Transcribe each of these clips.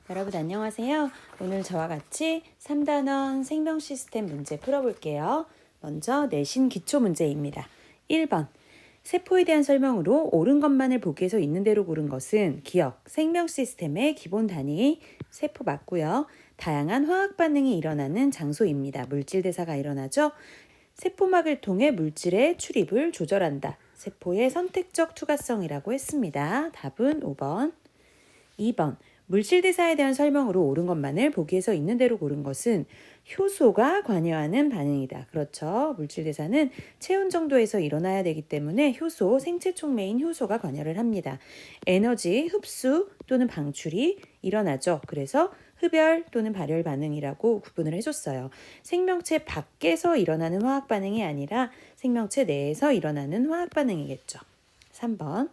여러분 안녕하세요. 오늘 저와 같이 3단원 생명 시스템 문제 풀어볼게요. 먼저 내신 기초 문제입니다. 1번. 세포에 대한 설명으로 옳은 것만을 보기에서 있는 대로 고른 것은 기억, 생명 시스템의 기본 단위, 세포 맞고요. 다양한 화학 반응이 일어나는 장소입니다. 물질 대사가 일어나죠. 세포막을 통해 물질의 출입을 조절한다. 세포의 선택적 투과성이라고 했습니다. 답은 5번. 2번. 물질 대사에 대한 설명으로 옳은 것만을 보기에서 있는 대로 고른 것은 효소가 관여하는 반응이다. 그렇죠. 물질 대사는 체온 정도에서 일어나야 되기 때문에 효소, 생체 촉매인 효소가 관여를 합니다. 에너지 흡수 또는 방출이 일어나죠. 그래서 흡열 또는 발열 반응이라고 구분을 해줬어요. 생명체 밖에서 일어나는 화학 반응이 아니라 생명체 내에서 일어나는 화학 반응이겠죠. 3번.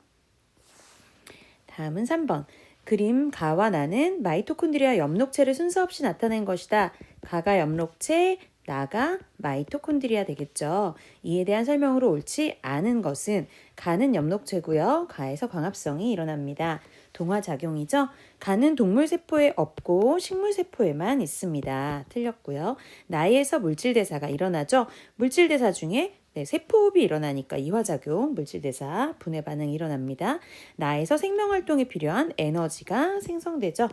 다음은 3번. 그림 가와 나는 마이토콘드리아 엽록체를 순서 없이 나타낸 것이다. 가가 엽록체, 나가 마이토콘드리아 되겠죠. 이에 대한 설명으로 옳지 않은 것은 가는 엽록체고요. 가에서 광합성이 일어납니다. 동화작용이죠. 가는 동물세포에 없고 식물세포에만 있습니다. 틀렸고요. 나에서 물질대사가 일어나죠. 물질대사 중에 세포호흡이 일어나니까 이화작용, 물질대사, 분해 반응이 일어납니다. 나에서 생명활동에 필요한 에너지가 생성되죠.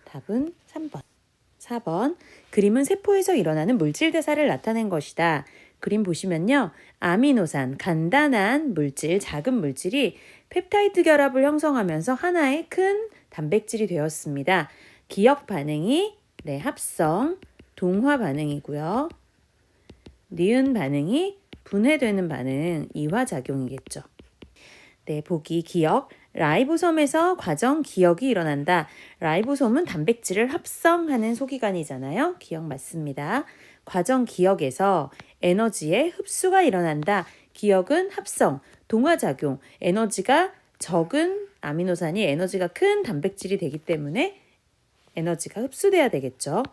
답은 3번. 4번. 그림은 세포에서 일어나는 물질대사를 나타낸 것이다. 그림 보시면요. 아미노산, 간단한 물질, 작은 물질이 펩타이드 결합을 형성하면서 하나의 큰 단백질이 되었습니다. 기억 반응이 합성, 동화 반응이고요. 니은 반응이 분해되는 반응, 이화작용이겠죠. 보기 기억. 라이보솜에서 과정 기억이 일어난다. 라이보솜은 단백질을 합성하는 소기관이잖아요. 기억 맞습니다. 과정 기억에서 에너지의 흡수가 일어난다. 기억은 합성, 동화작용, 에너지가 적은 아미노산이 에너지가 큰 단백질이 되기 때문에 에너지가 흡수돼야 되겠죠.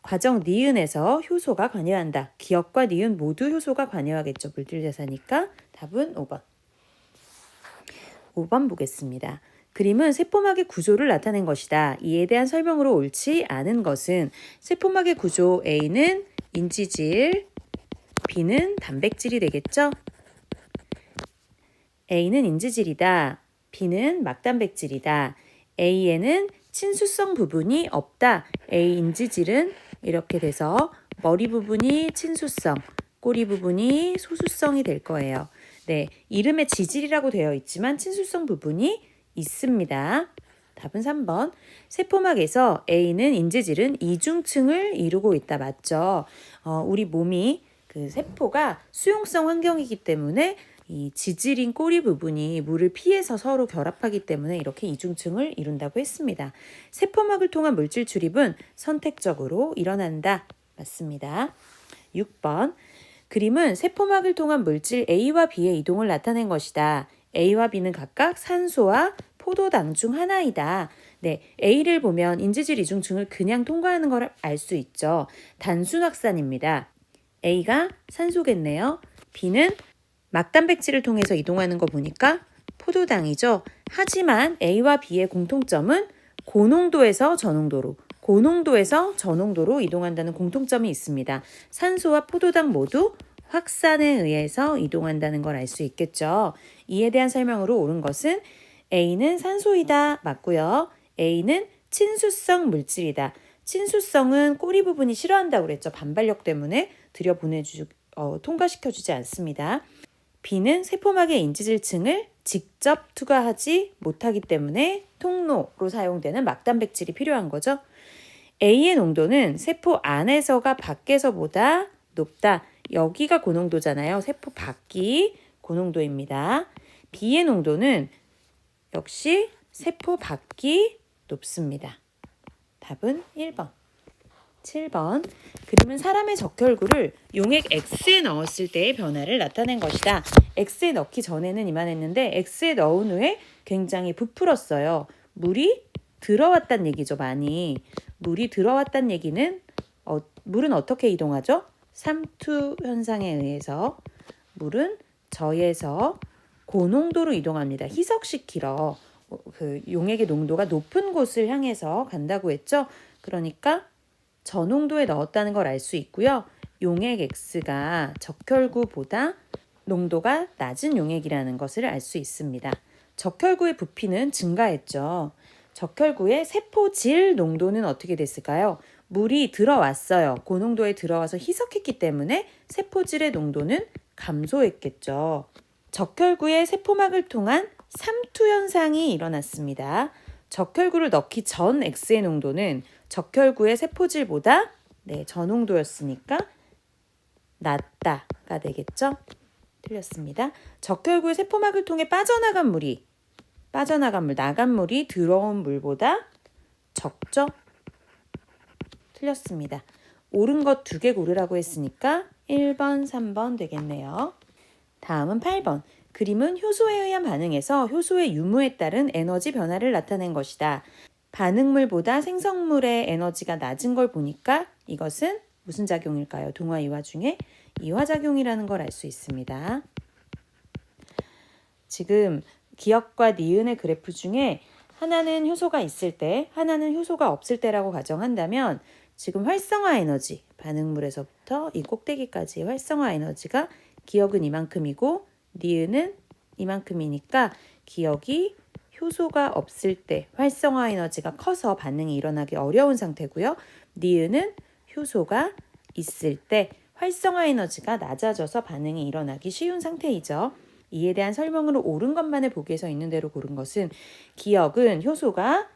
과정 니은에서 효소가 관여한다. 기억과 니은 모두 효소가 관여하겠죠. 물질대사니까 답은 5번. 5번 보겠습니다. 그림은 세포막의 구조를 나타낸 것이다. 이에 대한 설명으로 옳지 않은 것은 세포막의 구조 A는 인지질, B는 단백질이 되겠죠. A는 인지질이다. B는 막단백질이다. A에는 친수성 부분이 없다. A 인지질은 이렇게 돼서 머리 부분이 친수성, 꼬리 부분이 소수성이 될 거예요. 이름에 지질이라고 되어 있지만 친수성 부분이 있습니다. 답은 3번. 세포막에서 A는 인지질은 이중층을 이루고 있다. 맞죠? 우리 몸이 그 세포가 수용성 환경이기 때문에 이 지질인 꼬리 부분이 물을 피해서 서로 결합하기 때문에 이렇게 이중층을 이룬다고 했습니다. 세포막을 통한 물질 출입은 선택적으로 일어난다. 맞습니다. 6번. 그림은 세포막을 통한 물질 A와 B의 이동을 나타낸 것이다. A와 B는 각각 산소와 포도당 중 하나이다. A를 보면 인지질 이중층을 그냥 통과하는 걸 알 수 있죠. 단순 확산입니다. A가 산소겠네요. B는 막단백질을 통해서 이동하는 거 보니까 포도당이죠. 하지만 A와 B의 공통점은 고농도에서 저농도로, 고농도에서 저농도로 이동한다는 공통점이 있습니다. 산소와 포도당 모두 확산에 의해서 이동한다는 걸 알 수 있겠죠. 이에 대한 설명으로 옳은 것은 A는 산소이다. 맞고요. A는 친수성 물질이다. 친수성은 꼬리 부분이 싫어한다고 그랬죠. 반발력 때문에 통과시켜주지 않습니다. B는 세포막의 인지질층을 직접 투과하지 못하기 때문에 통로로 사용되는 막단백질이 필요한 거죠. A의 농도는 세포 안에서가 밖에서보다 높다. 여기가 고농도잖아요. 세포 밖이 고농도입니다. B의 농도는 역시 세포 밖이 높습니다. 답은 1번. 7번. 그림은 사람의 적혈구를 용액 X에 넣었을 때의 변화를 나타낸 것이다. X에 넣기 전에는 이만했는데 X에 넣은 후에 굉장히 부풀었어요. 물이 들어왔단 얘기죠. 많이. 물이 들어왔단 얘기는 물은 어떻게 이동하죠? 삼투 현상에 의해서 물은 저에서 고농도로 이동합니다. 희석시키러. 그 용액의 농도가 높은 곳을 향해서 간다고 했죠. 그러니까 저농도에 넣었다는 걸 알 수 있고요. 용액 X가 적혈구보다 농도가 낮은 용액이라는 것을 알 수 있습니다. 적혈구의 부피는 증가했죠. 적혈구의 세포질 농도는 어떻게 됐을까요? 물이 들어왔어요. 고농도에 들어와서 희석했기 때문에 세포질의 농도는 감소했겠죠. 적혈구의 세포막을 통한 삼투 현상이 일어났습니다. 적혈구를 넣기 전 X의 농도는 적혈구의 세포질보다 저농도였으니까 낮다가 되겠죠? 틀렸습니다. 적혈구의 세포막을 통해 빠져나간 물이 나간 물이 들어온 물보다 적죠? 틀렸습니다. 옳은 것 2개 고르라고 했으니까 1번, 3번 되겠네요. 다음은 8번. 그림은 효소에 의한 반응에서 효소의 유무에 따른 에너지 변화를 나타낸 것이다. 반응물보다 생성물의 에너지가 낮은 걸 보니까 이것은 무슨 작용일까요? 동화 이화 중에 이화작용이라는 걸 알 수 있습니다. 지금 기억과 니은의 그래프 중에 하나는 효소가 있을 때, 하나는 효소가 없을 때라고 가정한다면 지금 활성화 에너지, 반응물에서부터 이 꼭대기까지의 활성화 에너지가 기억은 이만큼이고 니은은 이만큼이니까 기억이 효소가 없을 때 활성화 에너지가 커서 반응이 일어나기 어려운 상태고요. 니은은 효소가 있을 때 활성화 에너지가 낮아져서 반응이 일어나기 쉬운 상태이죠. 이에 대한 설명으로 옳은 것만을 보기에서 있는 대로 고른 것은 기억은 효소가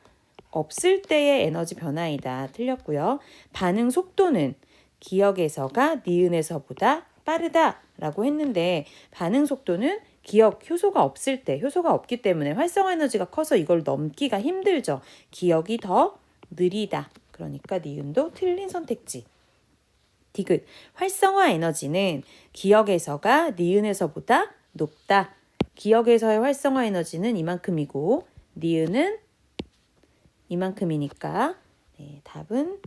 없을 때의 에너지 변화이다. 틀렸고요. 반응 속도는 기억에서가 니은에서보다 빠르다라고 했는데 반응 속도는 기억 효소가 없을 때 효소가 없기 때문에 활성화 에너지가 커서 이걸 넘기가 힘들죠. 기억이 더 느리다. 그러니까 니은도 틀린 선택지. 디귿. 활성화 에너지는 기억에서가 니은에서보다 높다. 기억에서의 활성화 에너지는 이만큼이고 니은은 이만큼이니까 답은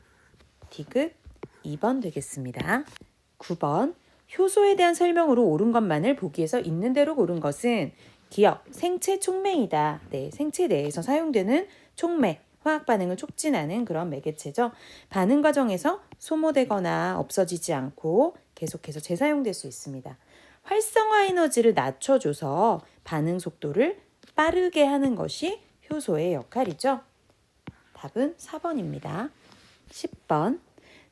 디귿 2번 되겠습니다. 9번. 효소에 대한 설명으로 옳은 것만을 보기에서 있는 대로 고른 것은 기억, 생체 촉매이다. 생체 내에서 사용되는 촉매, 화학 반응을 촉진하는 그런 매개체죠. 반응 과정에서 소모되거나 없어지지 않고 계속해서 재사용될 수 있습니다. 활성화 에너지를 낮춰줘서 반응 속도를 빠르게 하는 것이 효소의 역할이죠. 답은 4번입니다. 10번.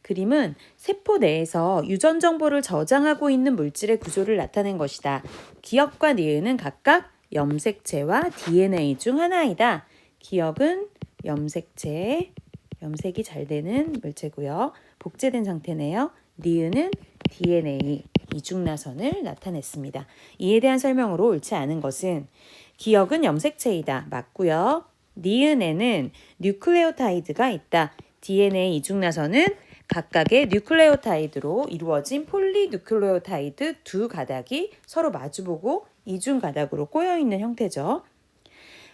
그림은 세포 내에서 유전 정보를 저장하고 있는 물질의 구조를 나타낸 것이다. 기억과 니은은 각각 염색체와 DNA 중 하나이다. 기억은 염색이 잘 되는 물체고요. 복제된 상태네요. 니은은 DNA, 이중나선을 나타냈습니다. 이에 대한 설명으로 옳지 않은 것은 기억은 염색체이다. 맞고요. 니은에는 뉴클레오타이드가 있다. DNA 이중나선은 각각의 뉴클레오타이드로 이루어진 폴리뉴클레오타이드 2가닥이 서로 마주보고 이중가닥으로 꼬여있는 형태죠.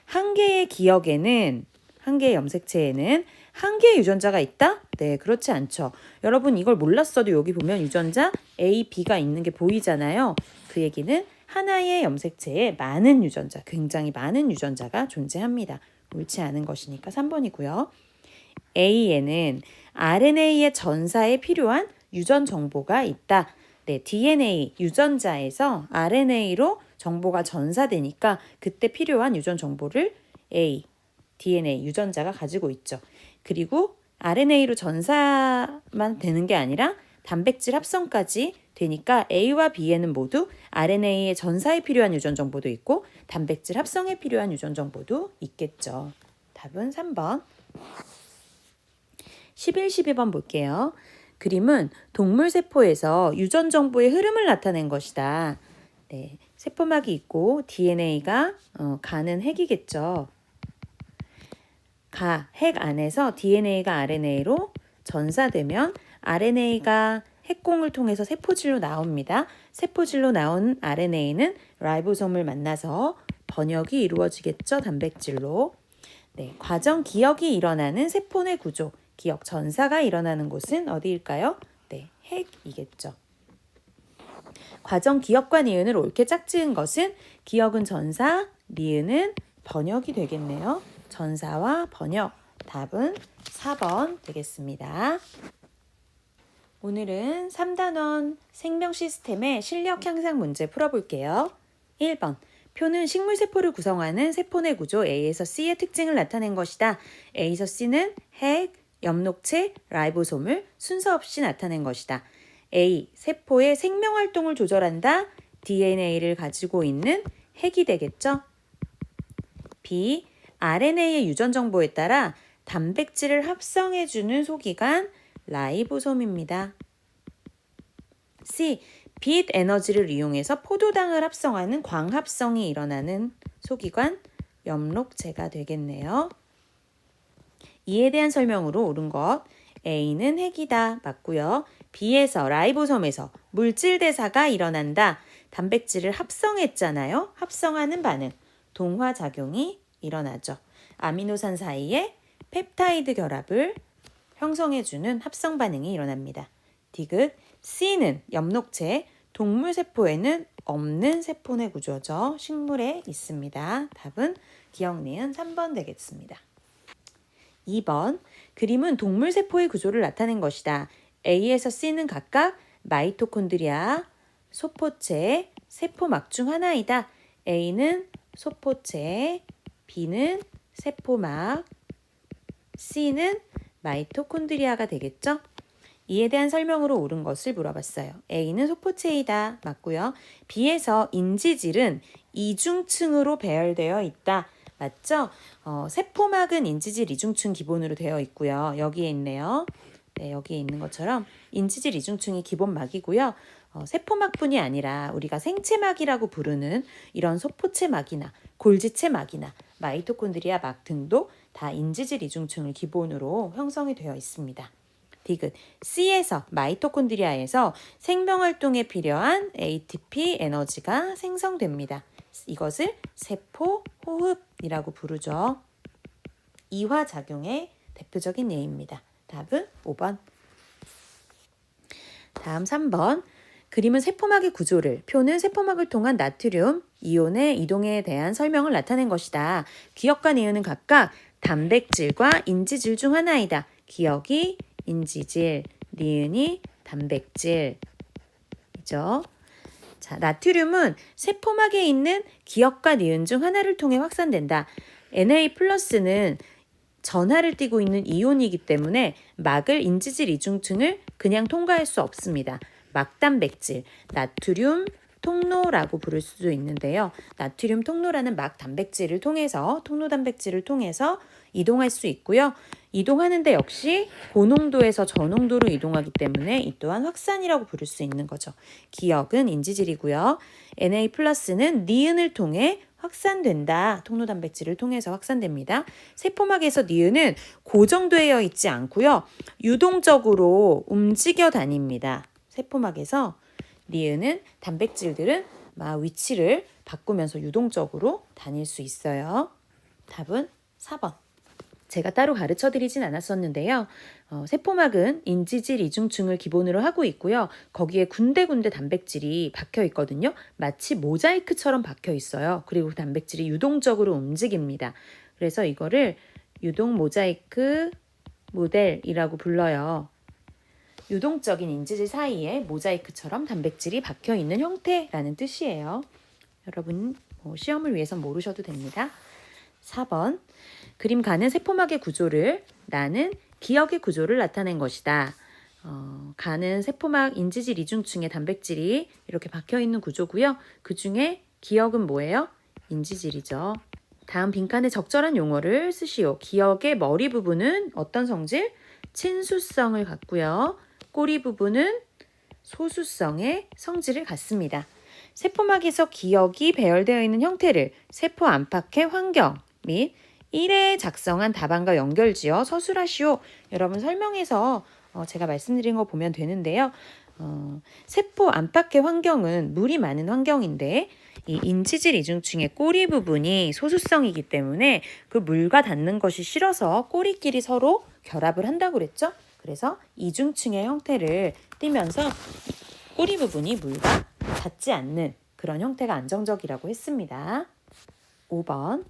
한 개의 기억에는, 한 개의 염색체에는 한 개의 유전자가 있다? 네, 그렇지 않죠. 여러분 이걸 몰랐어도 여기 보면 유전자 A, B가 있는 게 보이잖아요. 그 얘기는 하나의 염색체에 많은 유전자, 굉장히 많은 유전자가 존재합니다. 옳지 않은 것이니까 3번이고요. A에는 RNA의 전사에 필요한 유전 정보가 있다. DNA 유전자에서 RNA로 정보가 전사되니까 그때 필요한 유전 정보를 DNA 유전자가 가지고 있죠. 그리고 RNA로 전사만 되는 게 아니라 단백질 합성까지 되니까 A와 B에는 모두 RNA의 전사에 필요한 유전 정보도 있고 단백질 합성에 필요한 유전 정보도 있겠죠. 답은 3번. 11, 12번 볼게요. 그림은 동물 세포에서 유전 정보의 흐름을 나타낸 것이다. 세포막이 있고 DNA가 가는 핵이겠죠. 핵 안에서 DNA가 RNA로 전사되면 RNA가 핵공을 통해서 세포질로 나옵니다. 세포질로 나온 RNA는 라이보솜을 만나서 번역이 이루어지겠죠. 단백질로. 과정 기억이 일어나는 세포 내 구조, 기억 전사가 일어나는 곳은 어디일까요? 핵이겠죠. 과정 기억과 니은을 옳게 짝지은 것은 기억은 전사, 니은은 번역이 되겠네요. 전사와 번역. 답은 4번 되겠습니다. 오늘은 3단원 생명 시스템의 실력 향상 문제 풀어볼게요. 1번. 표는 식물세포를 구성하는 세포 내 구조 A에서 C의 특징을 나타낸 것이다. A에서 C는 핵, 엽록체, 라이보솜을 순서 없이 나타낸 것이다. A. 세포의 생명활동을 조절한다. DNA를 가지고 있는 핵이 되겠죠. B. RNA의 유전 정보에 따라 단백질을 합성해주는 소기관 라이보솜입니다. C. 빛 에너지를 이용해서 포도당을 합성하는 광합성이 일어나는 소기관 엽록체가 되겠네요. 이에 대한 설명으로 옳은 것 A는 핵이다 맞고요. B에서 라이보솜에서 물질 대사가 일어난다. 단백질을 합성했잖아요. 합성하는 반응 동화작용이 일어나죠. 아미노산 사이에 펩타이드 결합을 형성해주는 합성 반응이 일어납니다. 디귿 C는 엽록체, 동물 세포에는 없는 세포 내 구조죠. 식물에 있습니다. 답은 기억 니은 3번 되겠습니다. 2번 그림은 동물 세포의 구조를 나타낸 것이다. A에서 C는 각각 마이토콘드리아, 소포체, 세포막 중 하나이다. A는 소포체, B는 세포막, C는 마이토콘드리아가 되겠죠? 이에 대한 설명으로 옳은 것을 물어봤어요. A는 소포체이다. 맞고요. B에서 인지질은 이중층으로 배열되어 있다. 맞죠? 세포막은 인지질 이중층 기본으로 되어 있고요. 여기에 있네요. 네, 여기에 있는 것처럼 인지질 이중층이 기본막이고요. 세포막뿐이 아니라 우리가 생체막이라고 부르는 이런 소포체막이나 골지체막이나 마이토콘드리아 막 등도 다 인지질 이중층을 기본으로 형성이 되어 있습니다. 디귿 C에서 마이토콘드리아에서 생명활동에 필요한 ATP 에너지가 생성됩니다. 이것을 세포 호흡이라고 부르죠. 이화작용의 대표적인 예입니다. 답은 5번. 다음 3번. 그림은 세포막의 구조를, 표는 세포막을 통한 나트륨 이온의 이동에 대한 설명을 나타낸 것이다. 기억과 니은은 각각 단백질과 인지질 중 하나이다. 기억이 인지질, 니은이 단백질이죠. 자, 나트륨은 세포막에 있는 기억과 니은 중 하나를 통해 확산된다. Na+는 전하를 띠고 있는 이온이기 때문에 막을 인지질 이중층을 그냥 통과할 수 없습니다. 막단백질, 나트륨 통로라고 부를 수도 있는데요. 나트륨 통로라는 막 단백질을 통해서 통로 단백질을 통해서 이동할 수 있고요. 이동하는데 역시 고농도에서 저농도로 이동하기 때문에 이 또한 확산이라고 부를 수 있는 거죠. 기억은 인지질이고요. Na+는 니은을 통해 확산된다. 통로 단백질을 통해서 확산됩니다. 세포막에서 니은은 고정되어 있지 않고요. 유동적으로 움직여 다닙니다. 세포막에서 니은은 단백질들은 막 위치를 바꾸면서 유동적으로 다닐 수 있어요. 답은 4번. 제가 따로 가르쳐 드리진 않았었는데요. 세포막은 인지질 이중층을 기본으로 하고 있고요. 거기에 군데군데 단백질이 박혀 있거든요. 마치 모자이크처럼 박혀 있어요. 그리고 단백질이 유동적으로 움직입니다. 그래서 이거를 유동 모자이크 모델이라고 불러요. 유동적인 인지질 사이에 모자이크처럼 단백질이 박혀 있는 형태라는 뜻이에요. 여러분 시험을 위해서 모르셔도 됩니다. 4번. 그림 가는 세포막의 구조를 나는 기억의 구조를 나타낸 것이다. 가는 세포막 인지질 이중층에 단백질이 이렇게 박혀있는 구조고요. 그 중에 기억은 뭐예요? 인지질이죠. 다음 빈칸에 적절한 용어를 쓰시오. 기억의 머리 부분은 어떤 성질? 친수성을 갖고요. 꼬리 부분은 소수성의 성질을 갖습니다. 세포막에서 기억이 배열되어 있는 형태를 세포 안팎의 환경 및 1회 작성한 답안과 연결지어 서술하시오. 여러분 설명에서 제가 말씀드린 거 보면 되는데요. 세포 안팎의 환경은 물이 많은 환경인데 이 인지질 이중층의 꼬리 부분이 소수성이기 때문에 그 물과 닿는 것이 싫어서 꼬리끼리 서로 결합을 한다고 그랬죠. 그래서 이중층의 형태를 띠면서 꼬리 부분이 물과 닿지 않는 그런 형태가 안정적이라고 했습니다. 5번.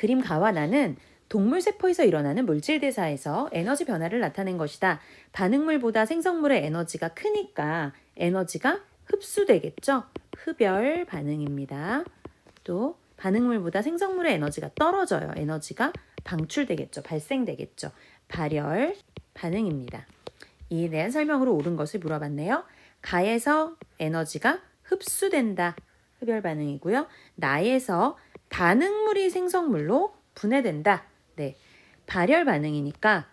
그림 가와 나는 동물세포에서 일어나는 물질대사에서 에너지 변화를 나타낸 것이다. 반응물보다 생성물의 에너지가 크니까 에너지가 흡수되겠죠? 흡열 반응입니다. 또 반응물보다 생성물의 에너지가 떨어져요. 에너지가 방출되겠죠. 발생되겠죠. 발열 반응입니다. 이에 대한 설명으로 옳은 것을 물어봤네요. 가에서 에너지가 흡수된다. 흡열 반응이고요. 나에서 반응물이 생성물로 분해된다. 네, 발열 반응이니까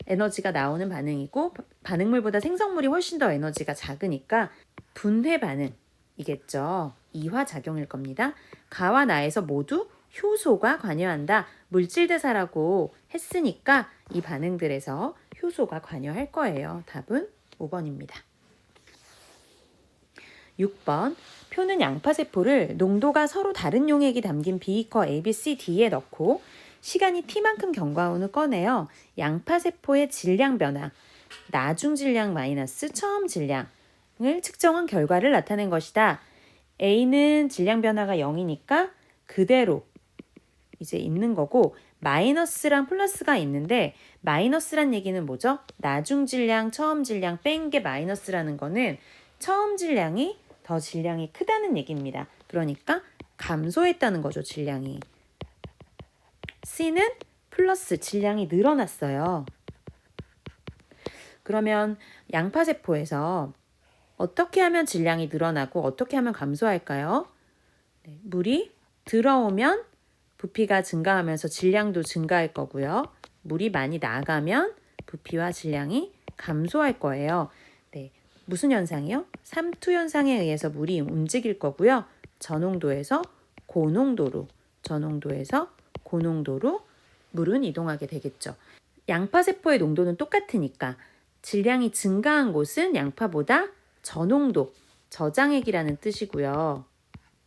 에너지가 나오는 반응이고 반응물보다 생성물이 훨씬 더 에너지가 작으니까 분해 반응이겠죠. 이화작용일 겁니다. 가와 나에서 모두 효소가 관여한다. 물질대사라고 했으니까 이 반응들에서 효소가 관여할 거예요. 답은 5번입니다. 6번 표는 양파세포를 농도가 서로 다른 용액이 담긴 비이커 A, B, C, D에 넣고 시간이 T만큼 경과한 후 꺼내요. 양파세포의 질량 변화, 나중 질량 마이너스 처음 질량을 측정한 결과를 나타낸 것이다. A는 질량 변화가 0이니까 그대로 이제 있는 거고 마이너스랑 플러스가 있는데 마이너스란 얘기는 뭐죠? 나중 질량, 처음 질량 뺀 게 마이너스라는 거는 처음 질량이 더 질량이 크다는 얘기입니다. 그러니까 감소했다는 거죠, 질량이. C는 플러스 질량이 늘어났어요. 그러면 양파세포에서 어떻게 하면 질량이 늘어나고 어떻게 하면 감소할까요? 네, 물이 들어오면 부피가 증가하면서 질량도 증가할 거고요. 물이 많이 나가면 부피와 질량이 감소할 거예요. 네, 무슨 현상이요? 삼투 현상에 의해서 물이 움직일 거고요. 저농도에서 고농도로, 저농도에서 고농도로 물은 이동하게 되겠죠. 양파세포의 농도는 똑같으니까 질량이 증가한 곳은 양파보다 저농도, 저장액이라는 뜻이고요.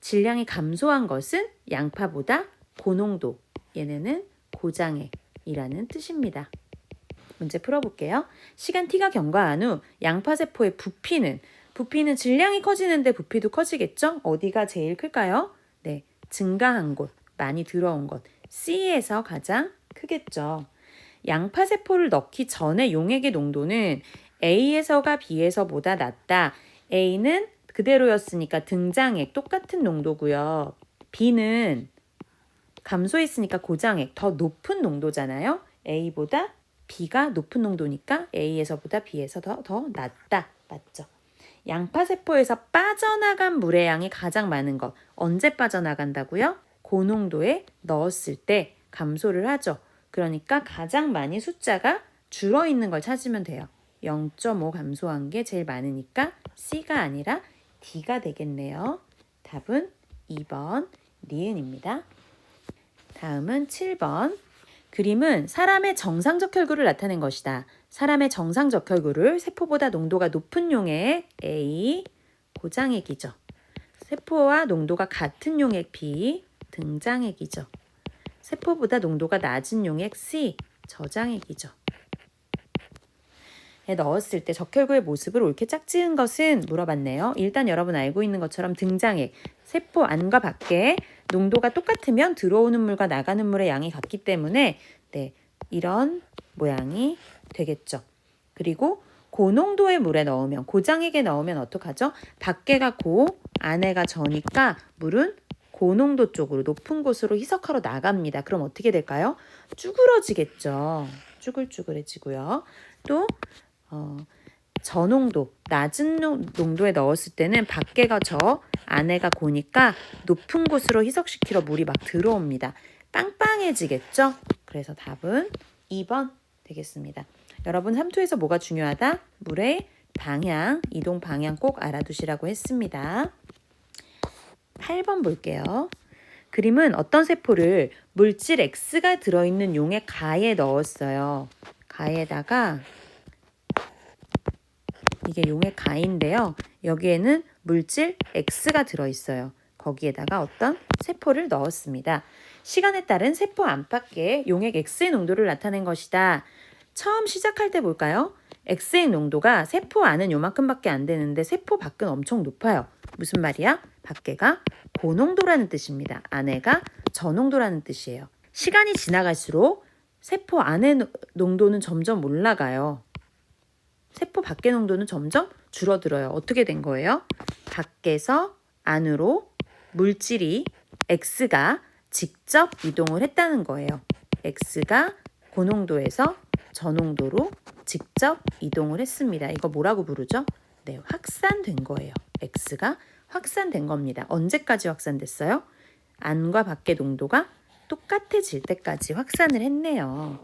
질량이 감소한 것은 양파보다 고농도, 얘네는 고장액이라는 뜻입니다. 문제 풀어볼게요. 시간 T가 경과한 후 양파세포의 부피는 질량이 커지는데 부피도 커지겠죠? 어디가 제일 클까요? 네, 증가한 곳, 많이 들어온 곳, C에서 가장 크겠죠. 양파세포를 넣기 전에 용액의 농도는 A에서가 B에서보다 낮다. A는 그대로였으니까 등장액 똑같은 농도고요. B는 감소했으니까 고장액 더 높은 농도잖아요. A보다 B가 높은 농도니까 A에서보다 B에서 더 낮다. 맞죠? 양파세포에서 빠져나간 물의 양이 가장 많은 것. 언제 빠져나간다고요? 고농도에 넣었을 때 감소를 하죠. 그러니까 가장 많이 숫자가 줄어있는 걸 찾으면 돼요. 0.5 감소한 게 제일 많으니까 C가 아니라 D가 되겠네요. 답은 2번 니은입니다. 다음은 7번. 그림은 사람의 정상적 혈구를 나타낸 것이다. 사람의 정상적 혈구를 세포보다 농도가 높은 용액 A, 고장액이죠. 세포와 농도가 같은 용액 B, 등장액이죠. 세포보다 농도가 낮은 용액 C, 저장액이죠. 에 넣었을 때 적혈구의 모습을 옳게 짝지은 것은 물어봤네요. 일단 여러분 알고 있는 것처럼 등장액, 세포 안과 밖에 농도가 똑같으면 들어오는 물과 나가는 물의 양이 같기 때문에 네, 이런 모양이 되겠죠. 그리고 고농도의 물에 넣으면, 고장액에 넣으면 어떡하죠? 밖에가 고, 안에가 저니까 물은 고농도 쪽으로 높은 곳으로 희석하러 나갑니다. 그럼 어떻게 될까요? 쭈그러지겠죠. 쭈글쭈글해지고요. 또 저농도, 낮은 농도에 넣었을 때는 밖에가 저, 안에가 고니까 높은 곳으로 희석시키러 물이 막 들어옵니다. 빵빵해지겠죠? 그래서 답은 2번 되겠습니다. 여러분 3투에서 뭐가 중요하다? 물의 방향, 이동 방향 꼭 알아두시라고 했습니다. 8번 볼게요. 그림은 어떤 세포를 물질 X가 들어있는 용액 가에 넣었어요. 가에다가 이게 용액 가인데요. 여기에는 물질 X가 들어있어요. 거기에다가 어떤 세포를 넣었습니다. 시간에 따른 세포 안팎의 용액 X의 농도를 나타낸 것이다. 처음 시작할 때 볼까요? X의 농도가 세포 안은 요만큼밖에 안 되는데 세포 밖은 엄청 높아요. 무슨 말이야? 밖에가 고농도라는 뜻입니다. 안에가 저농도라는 뜻이에요. 시간이 지나갈수록 세포 안의 농도는 점점 올라가요. 세포 밖의 농도는 점점 줄어들어요. 어떻게 된 거예요? 밖에서 안으로 물질이 X가 직접 이동을 했다는 거예요. X가 고농도에서 저농도로 직접 이동을 했습니다. 이거 뭐라고 부르죠? 네, 확산된 거예요. X가 확산된 겁니다. 언제까지 확산됐어요? 안과 밖의 농도가 똑같아질 때까지 확산을 했네요.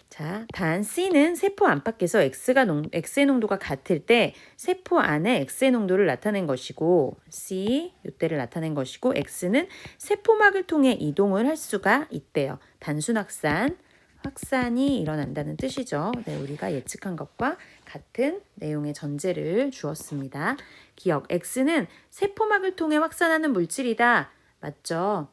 자, 단 C는 세포 안팎에서 X의 농도가 같을 때 세포 안에 X의 농도를 나타낸 것이고 C, 이때를 나타낸 것이고 X는 세포막을 통해 이동을 할 수가 있대요. 단순 확산이 일어난다는 뜻이죠. 네, 우리가 예측한 것과 같은 내용의 전제를 주었습니다. 기억, X는 세포막을 통해 확산하는 물질이다. 맞죠?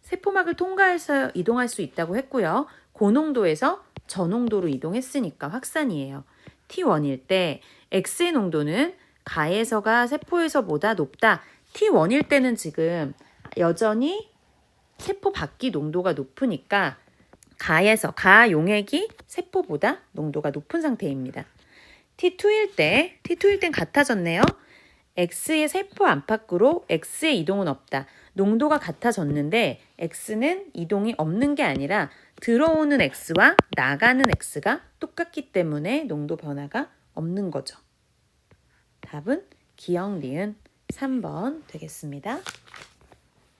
세포막을 통과해서 이동할 수 있다고 했고요. 고농도에서 저농도로 이동했으니까 확산이에요. T1일 때 X의 농도는 가에서가 세포에서보다 높다. T1일 때는 지금 여전히 세포 밖이 농도가 높으니까 가 용액이 세포보다 농도가 높은 상태입니다. T2일 땐 같아졌네요. X의 세포 안팎으로 X의 이동은 없다. 농도가 같아졌는데 X는 이동이 없는 게 아니라 들어오는 X와 나가는 X가 똑같기 때문에 농도 변화가 없는 거죠. 답은 기억, 니은 3번 되겠습니다.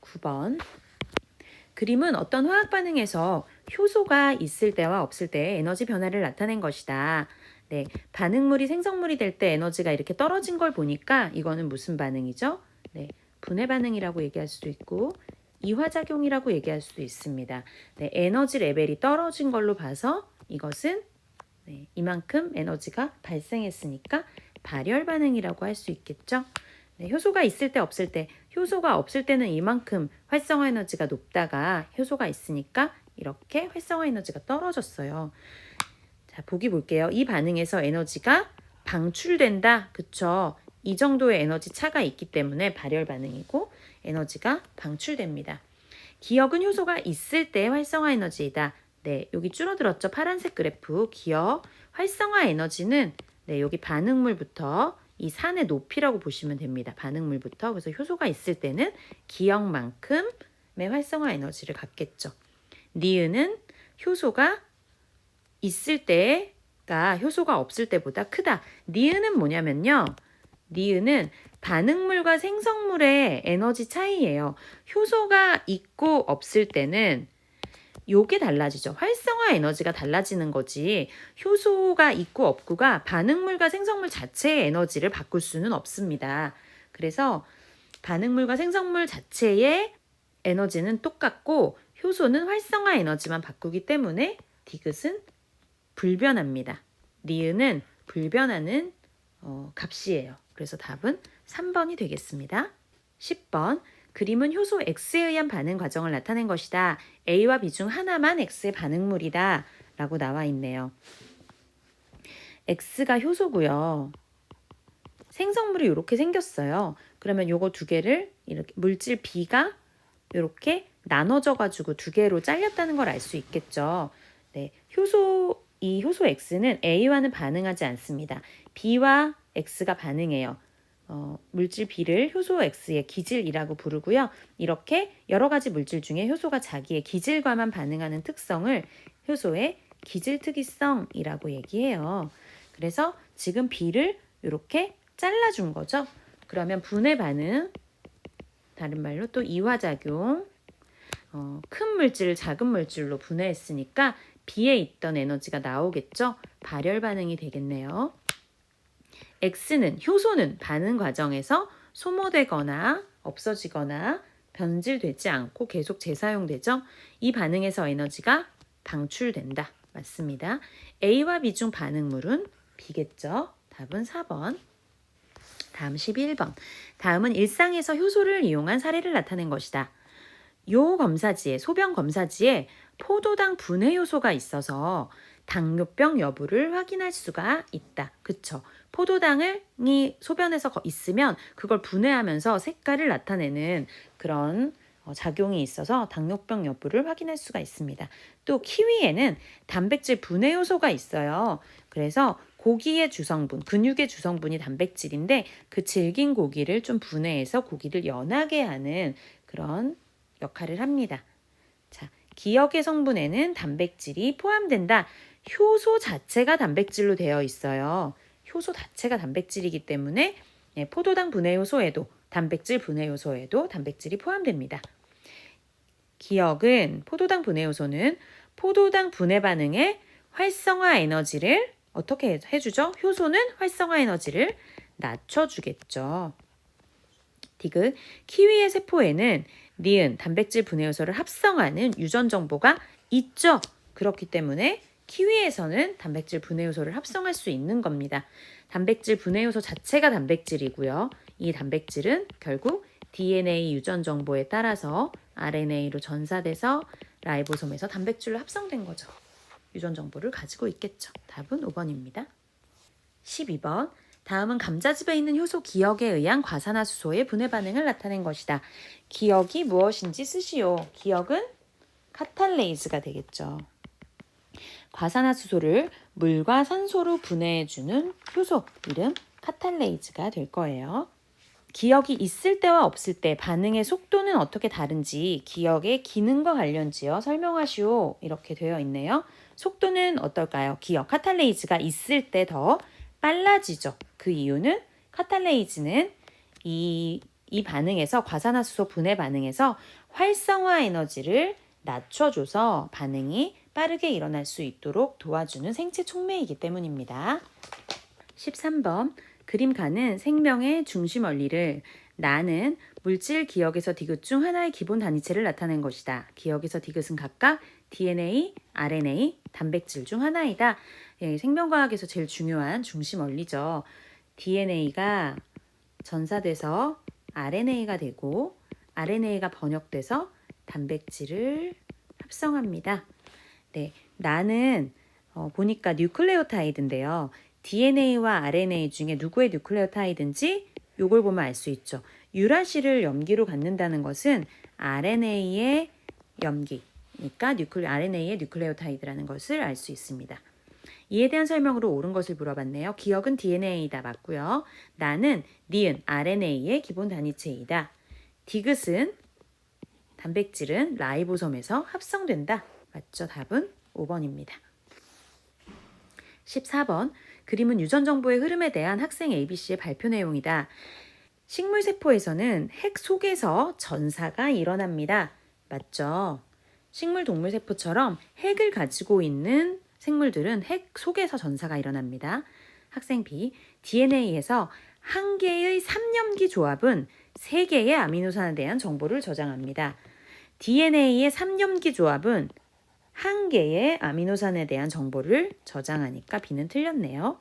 9번. 그림은 어떤 화학 반응에서 효소가 있을 때와 없을 때 에너지 변화를 나타낸 것이다. 네, 반응물이 생성물이 될 때 에너지가 이렇게 떨어진 걸 보니까 이거는 무슨 반응이죠? 네, 분해 반응이라고 얘기할 수도 있고 이화작용이라고 얘기할 수도 있습니다. 네, 에너지 레벨이 떨어진 걸로 봐서 이것은 이만큼 에너지가 발생했으니까 발열 반응이라고 할 수 있겠죠. 네, 효소가 있을 때 없을 때, 효소가 없을 때는 이만큼 활성화 에너지가 높다가 효소가 있으니까 이렇게 활성화 에너지가 떨어졌어요. 자, 보기 볼게요. 이 반응에서 에너지가 방출된다. 그쵸? 이 정도의 에너지 차가 있기 때문에 발열 반응이고 에너지가 방출됩니다. 기억은 효소가 있을 때 활성화 에너지이다. 네, 여기 줄어들었죠? 파란색 그래프. 기억, 활성화 에너지는 여기 반응물부터 이 산의 높이라고 보시면 됩니다. 반응물부터. 그래서 효소가 있을 때는 기억만큼의 활성화 에너지를 갖겠죠. 니은은 효소가 있을 때가 효소가 없을 때보다 크다. 니은은 뭐냐면요. 니은은 반응물과 생성물의 에너지 차이예요. 효소가 있고 없을 때는 요게 달라지죠. 활성화 에너지가 달라지는 거지. 효소가 있고 없고가 반응물과 생성물 자체의 에너지를 바꿀 수는 없습니다. 그래서 반응물과 생성물 자체의 에너지는 똑같고 효소는 활성화 에너지만 바꾸기 때문에 디귿은 불변합니다. 니은은 불변하는 값이에요. 그래서 답은 3번이 되겠습니다. 10번. 그림은 효소 X에 의한 반응 과정을 나타낸 것이다. A와 B 중 하나만 X의 반응물이다. 라고 나와 있네요. X가 효소고요. 생성물이 이렇게 생겼어요. 그러면 요거 두 개를 이렇게 물질 B가 이렇게 나눠져 가지고 두 개로 잘렸다는 걸 알 수 있겠죠. 네, 이 효소 X는 A와는 반응하지 않습니다. B와 X가 반응해요. 물질 B를 효소 X의 기질이라고 부르고요. 이렇게 여러 가지 물질 중에 효소가 자기의 기질과만 반응하는 특성을 효소의 기질특이성이라고 얘기해요. 그래서 지금 B를 이렇게 잘라준 거죠. 그러면 분해 반응, 다른 말로 또 이화작용, 큰 물질을 작은 물질로 분해했으니까 B에 있던 에너지가 나오겠죠. 발열 반응이 되겠네요. X는 효소는 반응 과정에서 소모되거나 없어지거나 변질되지 않고 계속 재사용되죠. 이 반응에서 에너지가 방출된다. 맞습니다. A와 B 중 반응물은 B겠죠. 답은 4번. 다음 11번. 다음은 일상에서 효소를 이용한 사례를 나타낸 것이다. 요 검사지에, 소변 검사지에 포도당 분해 효소가 있어서 당뇨병 여부를 확인할 수가 있다. 그쵸? 포도당이 소변에서 있으면 그걸 분해하면서 색깔을 나타내는 그런 작용이 있어서 당뇨병 여부를 확인할 수가 있습니다. 또 키위에는 단백질 분해 요소가 있어요. 그래서 고기의 주성분, 근육의 주성분이 단백질인데 그 질긴 고기를 좀 분해해서 고기를 연하게 하는 그런 역할을 합니다. 자, 기억의 성분에는 단백질이 포함된다. 효소 자체가 단백질로 되어 있어요. 효소 자체가 단백질이기 때문에 포도당 분해 요소에도 단백질 분해 요소에도 단백질이 포함됩니다. 기억은 포도당 분해 요소는 포도당 분해 반응의 활성화 에너지를 어떻게 해주죠? 효소는 활성화 에너지를 낮춰주겠죠. 디귿, 키위의 세포에는 니은, 단백질 분해 요소를 합성하는 유전 정보가 있죠. 그렇기 때문에 키위에서는 단백질 분해 요소를 합성할 수 있는 겁니다. 단백질 분해 요소 자체가 단백질이고요. 이 단백질은 결국 DNA 유전 정보에 따라서 RNA로 전사돼서 라이보솜에서 단백질로 합성된 거죠. 유전 정보를 가지고 있겠죠. 답은 5번입니다. 12번. 다음은 감자즙에 있는 효소 기억에 의한 과산화수소의 분해 반응을 나타낸 것이다. 기억이 무엇인지 쓰시오. 기억은 카탈레이즈가 되겠죠. 과산화수소를 물과 산소로 분해해주는 효소 이름 카탈레이즈가 될 거예요. 기억이 있을 때와 없을 때 반응의 속도는 어떻게 다른지 기억의 기능과 관련지어 설명하시오. 이렇게 되어 있네요. 속도는 어떨까요? 기억 카탈레이즈가 있을 때 더 빨라지죠. 그 이유는 카탈레이즈는 이 반응에서 과산화수소 분해 반응에서 활성화 에너지를 낮춰줘서 반응이 빠르게 일어날 수 있도록 도와주는 생체 촉매이기 때문입니다. 13번 그림가는 생명의 중심 원리를 나는 물질 기억에서 디귿 중 하나의 기본 단위체를 나타낸 것이다. 기억에서 디귿은 각각 DNA, RNA, 단백질 중 하나이다. 생명과학에서 제일 중요한 중심 원리죠. DNA가 전사돼서 RNA가 되고 RNA가 번역돼서 단백질을 합성합니다. 네, 나는 보니까 뉴클레오타이드인데요. DNA와 RNA 중에 누구의 뉴클레오타이드인지 요걸 보면 알 수 있죠. 유라실을 염기로 갖는다는 것은 RNA의 염기니까 RNA의 뉴클레오타이드라는 것을 알 수 있습니다. 이에 대한 설명으로 옳은 것을 물어봤네요. 기억은 DNA이다. 맞고요. 나는 니은 RNA의 기본 단위체이다. 디귿은 단백질은 라이보솜에서 합성된다. 맞죠? 답은 5번입니다. 14번 그림은 유전 정보의 흐름에 대한 학생 ABC의 발표 내용이다. 식물세포에서는 핵 속에서 전사가 일어납니다. 맞죠? 식물 동물 세포처럼 핵을 가지고 있는 생물들은 핵 속에서 전사가 일어납니다. 학생 B, DNA에서 한 개의 3염기 조합은 3개의 아미노산에 대한 정보를 저장합니다. DNA의 3염기 조합은 한 개의 아미노산에 대한 정보를 저장하니까 B는 틀렸네요.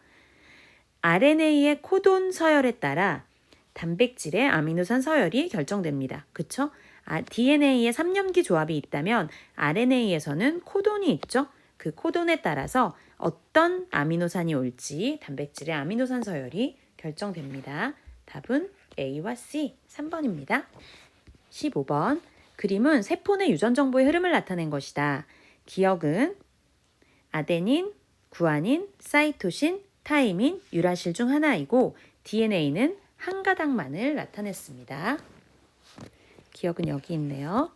RNA의 코돈 서열에 따라 단백질의 아미노산 서열이 결정됩니다. 그쵸? DNA에 3염기 조합이 있다면 RNA에서는 코돈이 있죠. 그 코돈에 따라서 어떤 아미노산이 올지 단백질의 아미노산 서열이 결정됩니다. 답은 A와 C, 3번입니다. 15번 그림은 세포 내 유전 정보의 흐름을 나타낸 것이다. 기억은 아데닌, 구아닌, 사이토신, 타이민, 유라실 중 하나이고 DNA는 한 가닥만을 나타냈습니다. 기억은 여기 있네요.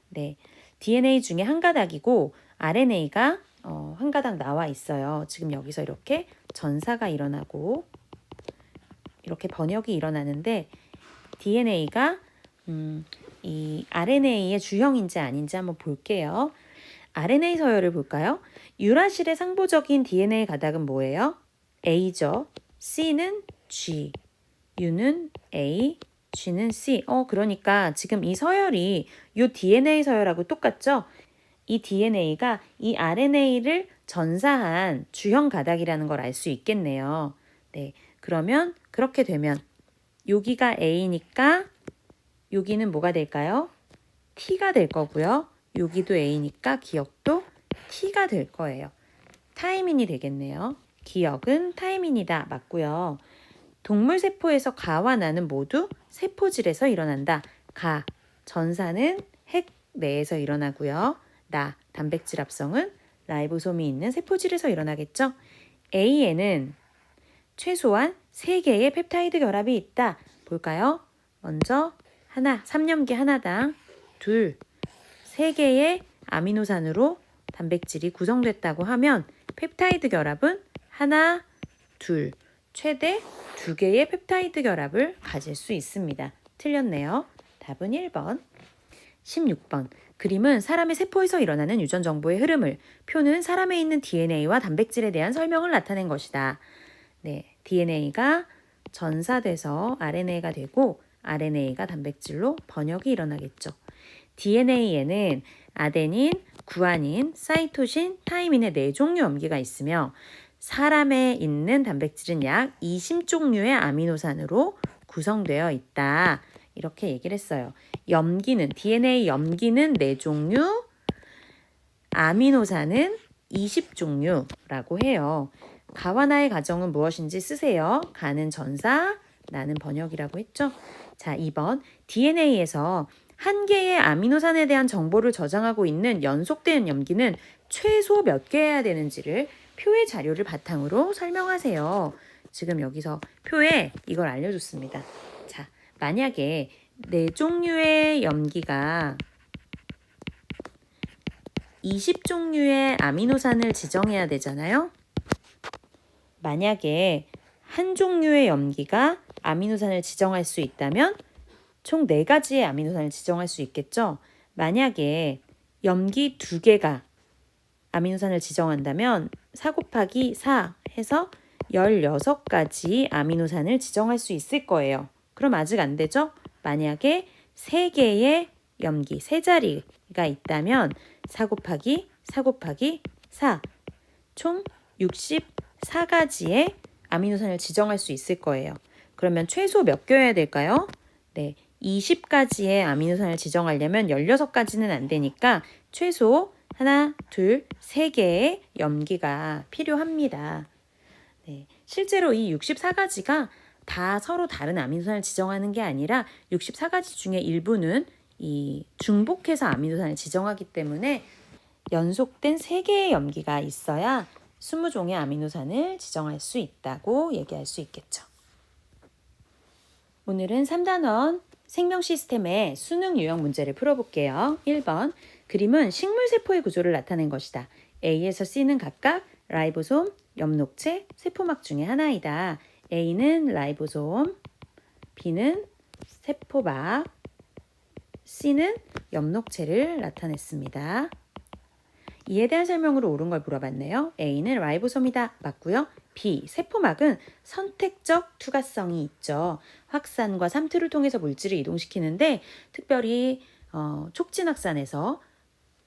네, DNA 중에 한 가닥이고 RNA가 한 가닥 나와 있어요. 지금 여기서 이렇게 전사가 일어나고 이렇게 번역이 일어나는데 DNA가 이 RNA의 주형인지 아닌지 한번 볼게요. RNA 서열을 볼까요? 유라실의 상보적인 DNA 가닥은 뭐예요? A죠. C는 G, U는 A, G는 C. 그러니까 지금 이 서열이 이 DNA 서열하고 똑같죠? 이 DNA가 이 RNA를 전사한 주형 가닥이라는 걸 알 수 있겠네요. 네, 그러면 그렇게 되면 여기가 A니까 여기는 뭐가 될까요? T가 될 거고요. 여기도 A니까 기억도 T가 될 거예요. 타이민이 되겠네요. 기억은 타이민이다. 맞고요. 동물 세포에서 가와 나는 모두 세포질에서 일어난다. 가, 전사는 핵 내에서 일어나고요. 단백질 합성은 라이보솜이 있는 세포질에서 일어나겠죠. A에는 최소한 3개의 펩타이드 결합이 있다. 볼까요? 먼저 3염기 하나당 3개의 아미노산으로 단백질이 구성됐다고 하면 펩타이드 결합은 1, 2, 최대 2개의 펩타이드 결합을 가질 수 있습니다. 틀렸네요. 답은 1번. 16번. 그림은 사람의 세포에서 일어나는 유전 정보의 흐름을, 표는 사람에 있는 DNA와 단백질에 대한 설명을 나타낸 것이다. 네, DNA가 전사돼서 RNA가 되고 RNA가 단백질로 번역이 일어나겠죠. DNA에는 아데닌, 구아닌, 사이토신, 타이민의 4종류 염기가 있으며 사람에 있는 단백질은 약 20종류의 아미노산으로 구성되어 있다. 이렇게 얘기를 했어요. DNA 염기는 4종류, 아미노산은 20종류라고 해요. 가와 나의 가정은 무엇인지 쓰세요. 가는 전사, 나는 번역이라고 했죠. 자, 2번. DNA에서 한 개의 아미노산에 대한 정보를 저장하고 있는 연속된 염기는 최소 몇 개여야 되는지를 표의 자료를 바탕으로 설명하세요. 지금 여기서 표에 이걸 알려줬습니다. 자, 만약에 4종류의 염기가 20종류의 아미노산을 지정해야 되잖아요. 만약에 한 종류의 염기가 아미노산을 지정할 수 있다면 총 4가지의 아미노산을 지정할 수 있겠죠. 만약에 염기 2개가 아미노산을 지정한다면 4 곱하기 4 해서 16가지 아미노산을 지정할 수 있을 거예요. 그럼 아직 안 되죠? 만약에 3개의 염기, 3자리가 있다면 4 곱하기 4 곱하기 4, 총 64가지의 아미노산을 지정할 수 있을 거예요. 그러면 최소 몇 개여야 될까요? 네, 20가지의 아미노산을 지정하려면 16가지는 안 되니까 최소 1, 2, 3개의 염기가 필요합니다. 네, 실제로 이 64가지가 다 서로 다른 아미노산을 지정하는 게 아니라 64가지 중에 일부는 이 중복해서 아미노산을 지정하기 때문에 연속된 3개의 염기가 있어야 20종의 아미노산을 지정할 수 있다고 얘기할 수 있겠죠. 오늘은 3단원 생명 시스템의 수능 유형 문제를 풀어볼게요. 1번. 그림은 식물세포의 구조를 나타낸 것이다. A에서 C는 각각 라이보솜, 엽록체, 세포막 중에 하나이다. A는 라이보솜, B는 세포막, C는 엽록체를 나타냈습니다. 이에 대한 설명으로 옳은 걸 물어봤네요. A는 라이보솜이다. 맞고요. B, 세포막은 선택적 투과성이 있죠. 확산과 삼투를 통해서 물질을 이동시키는데 특별히 촉진확산에서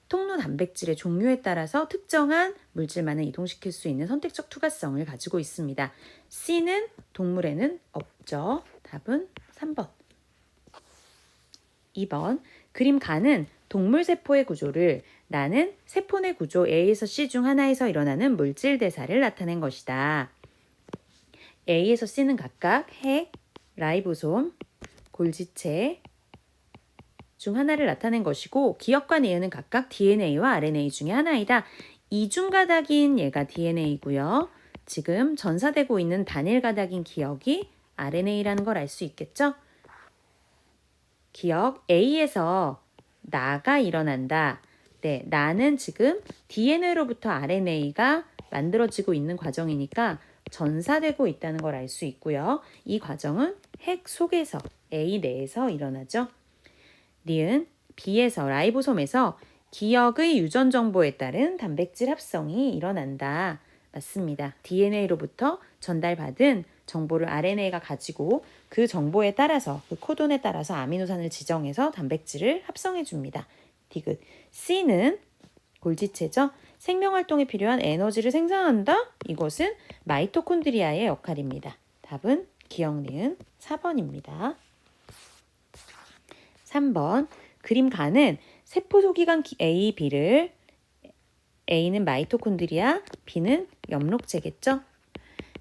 통로 단백질의 종류에 따라서 특정한 물질만을 이동시킬 수 있는 선택적 투과성을 가지고 있습니다. C는 동물에는 없죠. 답은 3번. 2번. 그림 가는 동물세포의 구조를 나는 세포 내 구조 A에서 C 중 하나에서 일어나는 물질 대사를 나타낸 것이다. A에서 C는 각각 핵, 라이보솜, 골지체 중 하나를 나타낸 것이고 기역과 니은은 각각 DNA와 RNA 중에 하나이다. 이중가닥인 얘가 DNA고요. 지금 전사되고 있는 단일가닥인 기역이 RNA라는 걸 알 수 있겠죠? 기역 A에서 나가 일어난다. 네, 나는 지금 DNA로부터 RNA가 만들어지고 있는 과정이니까 전사되고 있다는 걸 알 수 있고요. 이 과정은 핵 속에서 A 내에서 일어나죠. 니은 B에서 라이보솜에서 기역의 유전 정보에 따른 단백질 합성이 일어난다. 맞습니다. DNA로부터 전달받은 정보를 RNA가 가지고 그 정보에 따라서 그 코돈에 따라서 아미노산을 지정해서 단백질을 합성해 줍니다. 디귿. C는 골지체죠. 생명활동에 필요한 에너지를 생산한다. 이것은 마이토콘드리아의 역할입니다. 답은 기역 니은 4번입니다. 3번. 그림 가는 세포소기관 A, B를 A는 마이토콘드리아, B는 엽록체겠죠.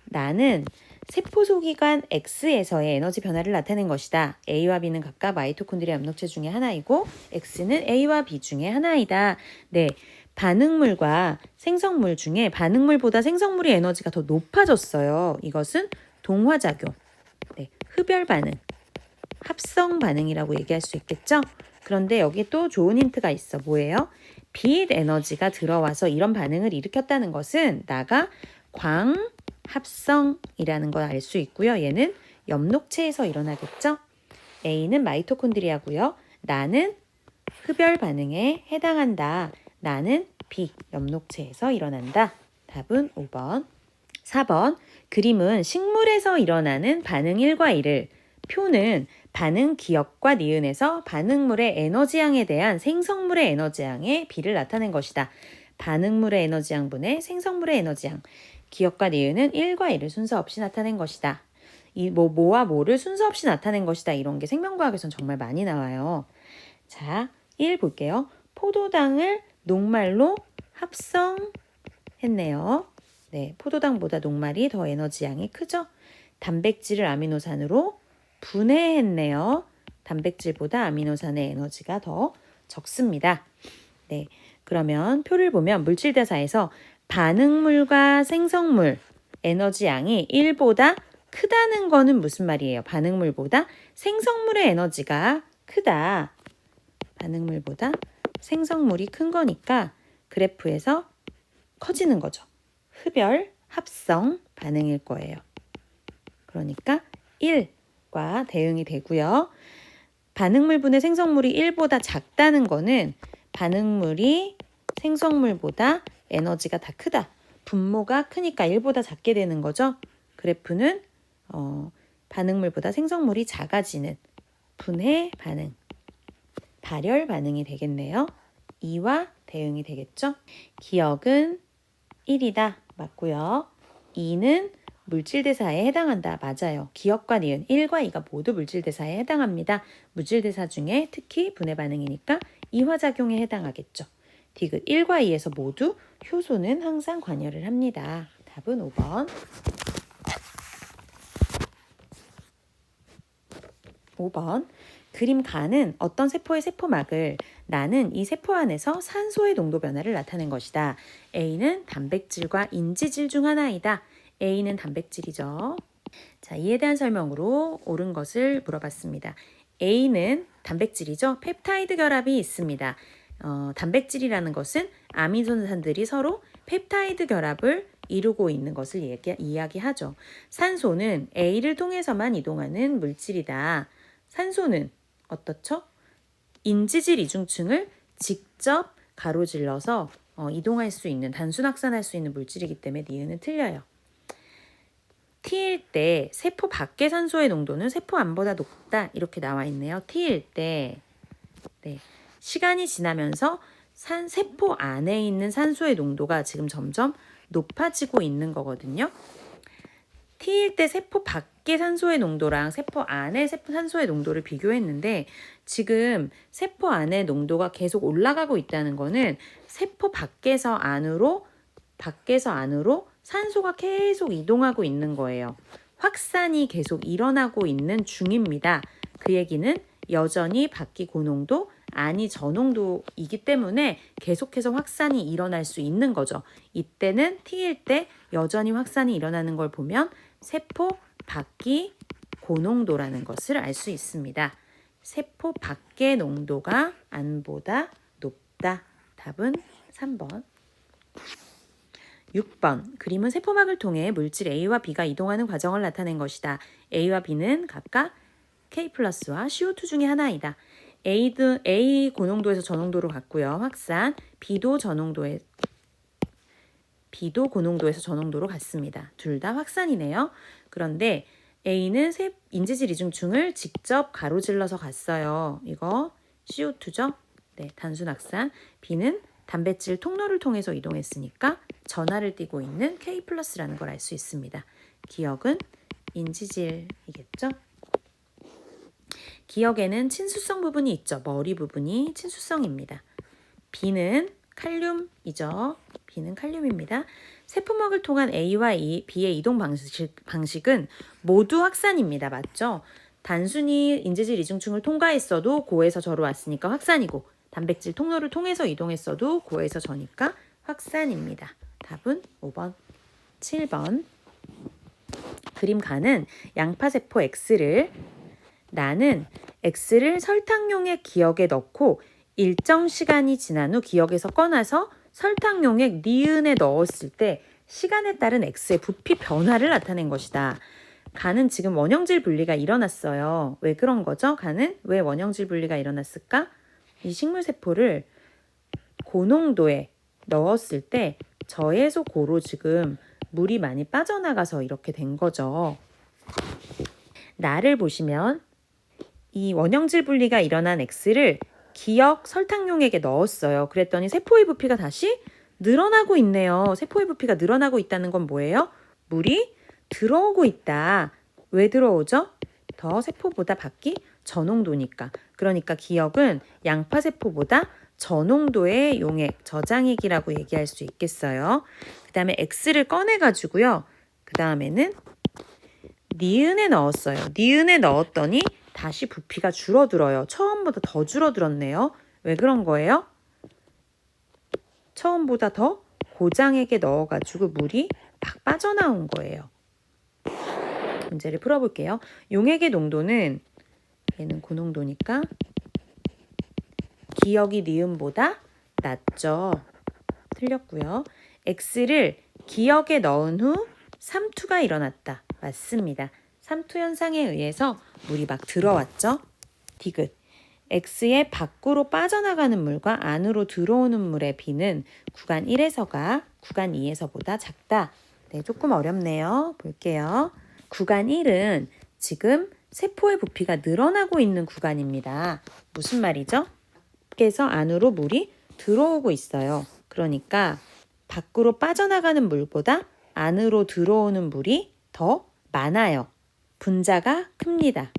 나는 세포소기관 X에서의 에너지 변화를 나타낸 것이다. A와 B는 각각 마이토콘드리아 엽록체 중에 하나이고 X는 A와 B 중에 하나이다. 네, 반응물과 생성물 중에 반응물보다 생성물의 에너지가 더 높아졌어요. 이것은 동화작용, 네, 흡열 반응, 합성 반응이라고 얘기할 수 있겠죠? 그런데 여기에 또 좋은 힌트가 있어. 뭐예요? 빛 에너지가 들어와서 이런 반응을 일으켰다는 것은 나가 광합성이라는 걸 알 수 있고요. 얘는 엽록체에서 일어나겠죠? A는 마이토콘드리아고요. 나는 흡열 반응에 해당한다. 나는 B, 엽록체에서 일어난다. 답은 5번. 4번. 그림은 식물에서 일어나는 반응 1과 2를, 표는 반응 기억과 니은에서 반응물의 에너지양에 대한 생성물의 에너지양의 비를 나타낸 것이다. 반응물의 에너지양분의 생성물의 에너지양. 기억과 니은은 1과 2를 순서 없이 나타낸 것이다. 이 뭐와 뭐를 순서 없이 나타낸 것이다. 이런 게 생명과학에서는 정말 많이 나와요. 자, 1 볼게요. 포도당을 녹말로 합성했네요. 네, 포도당보다 녹말이 더 에너지양이 크죠? 단백질을 아미노산으로 분해했네요. 단백질보다 아미노산의 에너지가 더 적습니다. 네, 그러면 표를 보면 물질대사에서 반응물과 생성물 에너지양이 1보다 크다는 거는 무슨 말이에요? 반응물보다 생성물의 에너지가 크다. 반응물보다 생성물이 큰 거니까 그래프에서 커지는 거죠. 흡열, 합성 반응일 거예요. 그러니까 1과 대응이 되고요. 반응물분의 생성물이 1보다 작다는 거는 반응물이 생성물보다 에너지가 다 크다. 분모가 크니까 1보다 작게 되는 거죠. 그래프는 반응물보다 생성물이 작아지는 분해 반응, 발열 반응이 되겠네요. 2와 대응이 되겠죠. 기억은 1이다. 맞고요. 2는 물질대사에 해당한다. 맞아요. 기억과 니은 1과 2가 모두 물질대사에 해당합니다. 물질대사 중에 특히 분해 반응이니까 이화작용에 해당하겠죠. 디귿 1과 2에서 모두 효소는 항상 관여를 합니다. 답은 5번. 5번. 그림 가는 어떤 세포의 세포막을 나는 이 세포 안에서 산소의 농도 변화를 나타낸 것이다. A는 단백질과 인지질 중 하나이다. A는 단백질이죠. 자, 이에 대한 설명으로 옳은 것을 물어봤습니다. A는 단백질이죠. 펩타이드 결합이 있습니다. 단백질이라는 것은 아미노산들이 서로 펩타이드 결합을 이루고 있는 것을 이야기하죠. 산소는 A를 통해서만 이동하는 물질이다. 산소는 어떻죠? 인지질 이중층을 직접 가로질러서 이동할 수 있는, 단순 확산할 수 있는 물질이기 때문에 니은은 틀려요. T일 때 세포 밖의 산소의 농도는 세포 안보다 높다. 이렇게 나와 있네요. T일 때 시간이 지나면서 세포 안에 있는 산소의 농도가 지금 점점 높아지고 있는 거거든요. T일 때 세포 밖의 산소의 농도랑 세포 안의 산소의 농도를 비교했는데 지금 세포 안의 농도가 계속 올라가고 있다는 거는 세포 밖에서 안으로 산소가 계속 이동하고 있는 거예요. 확산이 계속 일어나고 있는 중입니다. 그 얘기는 여전히 밖이 고농도, 안이 저농도이기 때문에 계속해서 확산이 일어날 수 있는 거죠. 이때는 T일 때 여전히 확산이 일어나는 걸 보면 세포 밖이 고농도라는 것을 알 수 있습니다. 세포 밖의 농도가 안보다 높다. 답은 3번. 6번. 그림은 세포막을 통해 물질 A와 B가 이동하는 과정을 나타낸 것이다. A와 B는 각각 K+와 CO2 중에 하나이다. A 고농도에서 저농도로 갔고요. 확산. B도 고농도에서 저농도로 갔습니다. 둘 다 확산이네요. 그런데 A는 인지질 이중층을 직접 가로질러서 갔어요. 이거 CO2죠? 네, 단순 확산. B는 단백질 통로를 통해서 이동했으니까 전하를 띠고 있는 K+라는 걸 알 수 있습니다. 기억은 인지질이겠죠? 기억에는 친수성 부분이 있죠. 머리 부분이 친수성입니다. B는 칼륨이죠. B는 칼륨입니다. 세포막을 통한 A와 B의 이동 방식은 모두 확산입니다. 맞죠? 단순히 인지질 이중층을 통과했어도 고에서 저로 왔으니까 확산이고 단백질 통로를 통해서 이동했어도 고에서 저니까 확산입니다. 답은 5번. 7번. 그림 가는 양파세포 X를 나는 X를 설탕용액 기역에 넣고 일정 시간이 지난 후 기역에서 꺼내서 설탕용액 니은에 넣었을 때 시간에 따른 X의 부피 변화를 나타낸 것이다. 가는 지금 원형질 분리가 일어났어요. 왜 그런 거죠? 가는 왜 원형질 분리가 일어났을까? 이 식물세포를 고농도에 넣었을 때 저해소 고로 지금 물이 많이 빠져나가서 이렇게 된 거죠. 나를 보시면 이 원형질 분리가 일어난 X를 기역 설탕용액에 넣었어요. 그랬더니 세포의 부피가 다시 늘어나고 있네요. 세포의 부피가 늘어나고 있다는 건 뭐예요? 물이 들어오고 있다. 왜 들어오죠? 더 세포보다 밖이 저농도니까. 그러니까 기역은 양파세포보다 저농도의 용액, 저장액이라고 얘기할 수 있겠어요. 그 다음에 X를 꺼내가지고요. 그 다음에는 니은에 넣었어요. 니은에 넣었더니 다시 부피가 줄어들어요. 처음보다 더 줄어들었네요. 왜 그런 거예요? 처음보다 더 고장액에 넣어가지고 물이 막 빠져나온 거예요. 문제를 풀어볼게요. 용액의 농도는 얘는 고농도니까 기역이 니은보다 낮죠. 틀렸고요. X를 기역에 넣은 후 삼투가 일어났다. 맞습니다. 삼투 현상에 의해서 물이 막 들어왔죠. 디귿. X의 밖으로 빠져나가는 물과 안으로 들어오는 물의 비는 구간 1에서가 구간 2에서보다 작다. 네, 조금 어렵네요. 볼게요. 구간 1은 지금 세포의 부피가 늘어나고 있는 구간입니다. 무슨 말이죠? 밖에서 안으로 물이 들어오고 있어요. 그러니까 밖으로 빠져나가는 물보다 안으로 들어오는 물이 더 많아요. 분자가 큽니다.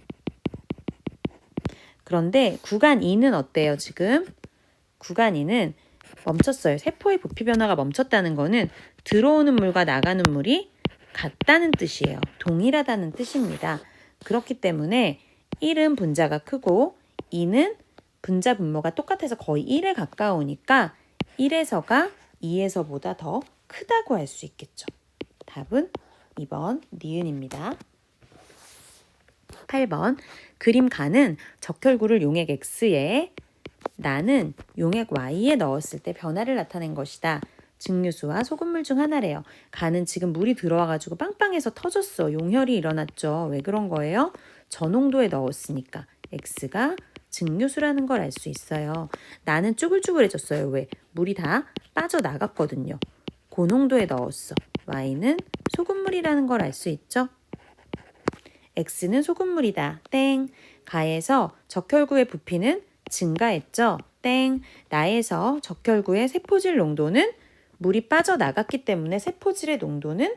그런데 구간 2는 어때요, 지금? 구간 2는 멈췄어요. 세포의 부피 변화가 멈췄다는 거는 들어오는 물과 나가는 물이 같다는 뜻이에요. 동일하다는 뜻입니다. 그렇기 때문에 1은 분자가 크고 2는 분자 분모가 똑같아서 거의 1에 가까우니까 1에서가 2에서보다 더 크다고 할 수 있겠죠. 답은 2번 니은입니다. 8번 그림 가는 적혈구를 용액 X에 나는 용액 Y에 넣었을 때 변화를 나타낸 것이다. 증류수와 소금물 중 하나래요. 가는 지금 물이 들어와가지고 빵빵해서 터졌어. 용혈이 일어났죠. 왜 그런 거예요? 저농도에 넣었으니까 X가 증류수라는 걸 알 수 있어요. 나는 쭈글쭈글해졌어요. 왜? 물이 다 빠져나갔거든요. 고농도에 넣었어. Y는 소금물이라는 걸 알 수 있죠. X는 소금물이다. 땡. 가에서 적혈구의 부피는 증가했죠. 땡. 나에서 적혈구의 세포질 농도는 물이 빠져나갔기 때문에 세포질의 농도는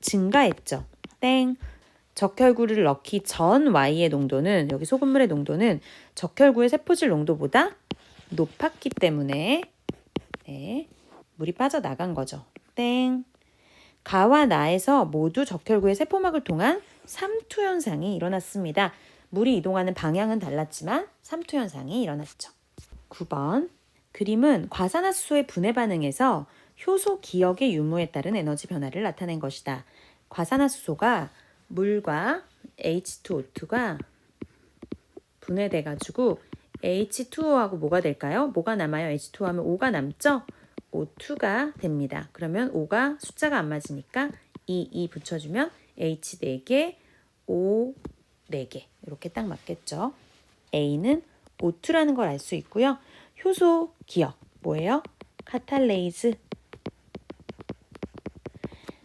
증가했죠. 땡. 적혈구를 넣기 전 Y의 농도는 여기 소금물의 농도는 적혈구의 세포질 농도보다 높았기 때문에 네, 물이 빠져나간 거죠. 땡. 가와 나에서 모두 적혈구의 세포막을 통한 삼투 현상이 일어났습니다. 물이 이동하는 방향은 달랐지만 삼투 현상이 일어났죠. 9번 그림은 과산화수소의 분해 반응에서 효소 기역의 유무에 따른 에너지 변화를 나타낸 것이다. 과산화수소가 물과 H2O2가 분해돼가지고 H2O하고 뭐가 될까요? 뭐가 남아요? H2O 하면 O가 남죠? O2가 됩니다. 그러면 O가 숫자가 안 맞으니까 2 붙여주면 H 4개, O 4개 이렇게 딱 맞겠죠. A는 O2라는 걸 알 수 있고요. 효소 기역 뭐예요? 카탈레이즈.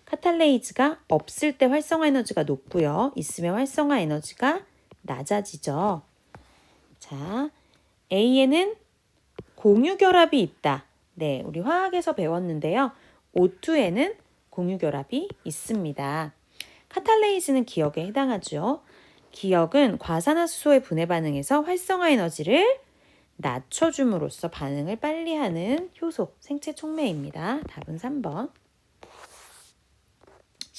카탈레이즈가 없을 때 활성화 에너지가 높고요. 있으면 활성화 에너지가 낮아지죠. 자, A에는 공유결합이 있다. 네, 우리 화학에서 배웠는데요. O2에는 공유결합이 있습니다. 카탈레이즈는 기역에 해당하죠. 기역은 과산화수소의 분해 반응에서 활성화 에너지를 낮춰줌으로써 반응을 빨리 하는 효소, 생체 촉매입니다. 답은 3번.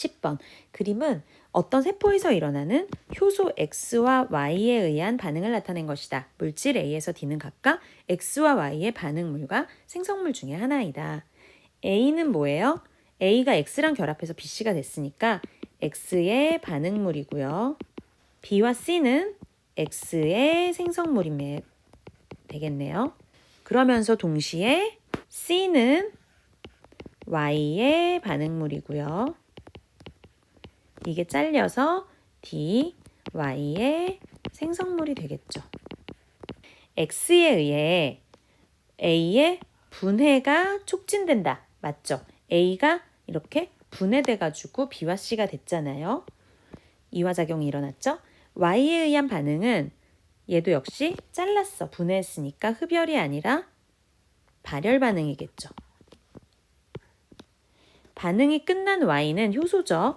10번. 그림은 어떤 세포에서 일어나는 효소 X와 Y에 의한 반응을 나타낸 것이다. 물질 A에서 D는 각각 X와 Y의 반응물과 생성물 중에 하나이다. A는 뭐예요? A가 X랑 결합해서 BC가 됐으니까 X의 반응물이고요. B와 C는 X의 생성물이 되겠네요. 그러면서 동시에 C는 Y의 반응물이고요. 이게 잘려서 D, Y의 생성물이 되겠죠. X에 의해 A의 분해가 촉진된다. 맞죠? A가 이렇게 분해돼가지고 B와 C가 됐잖아요. 이화작용이 일어났죠? Y에 의한 반응은 얘도 역시 잘랐어. 분해했으니까 흡열이 아니라 발열 반응이겠죠. 반응이 끝난 Y는 효소죠.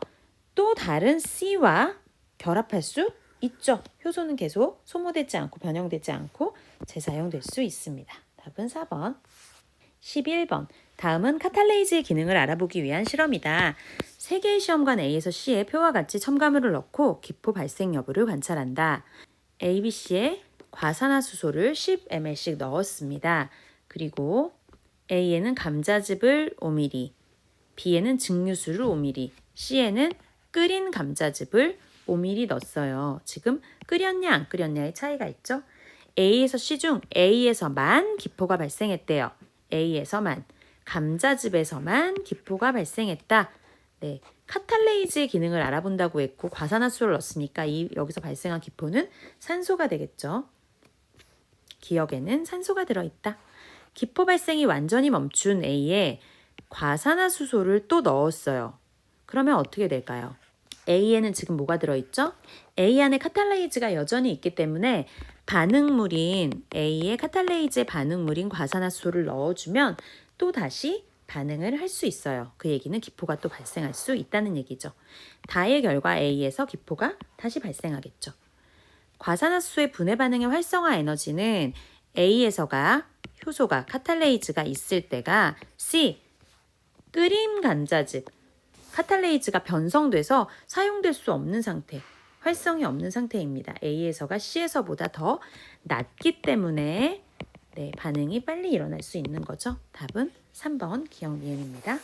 또 다른 C와 결합할 수 있죠. 효소는 계속 소모되지 않고 변형되지 않고 재사용될 수 있습니다. 답은 4번. 11번. 다음은 카탈레이즈의 기능을 알아보기 위한 실험이다. 3개의 시험관 A에서 C에 표와 같이 첨가물을 넣고 기포 발생 여부를 관찰한다. A, B, C에 과산화수소를 10ml씩 넣었습니다. 그리고 A에는 감자즙을 5ml, B에는 증류수를 5ml, C에는 끓인 감자즙을 5ml 넣었어요. 지금 끓였냐 안 끓였냐의 차이가 있죠. A에서 C 중 A에서만 기포가 발생했대요. A에서만, 감자즙에서만 기포가 발생했다. 네, 카탈레이즈의 기능을 알아본다고 했고 과산화수소를 넣었으니까 여기서 발생한 기포는 산소가 되겠죠. 기억에는 산소가 들어있다. 기포 발생이 완전히 멈춘 A에 과산화수소를 또 넣었어요. 그러면 어떻게 될까요? A에는 지금 뭐가 들어있죠? A 안에 카탈레이즈가 여전히 있기 때문에 반응물인 A의 카탈레이즈의 반응물인 과산화수소를 넣어주면 또 다시 반응을 할 수 있어요. 그 얘기는 기포가 또 발생할 수 있다는 얘기죠. 다의 결과 A에서 기포가 다시 발생하겠죠. 과산화수소의 분해 반응의 활성화 에너지는 A에서가 효소가 카탈레이즈가 있을 때가 C, 끓인 감자즙, 카탈레이즈가 변성돼서 사용될 수 없는 상태, 활성이 없는 상태입니다. A에서가 C에서보다 더 낮기 때문에 네, 반응이 빨리 일어날 수 있는 거죠. 답은 3번 기억 니은입니다.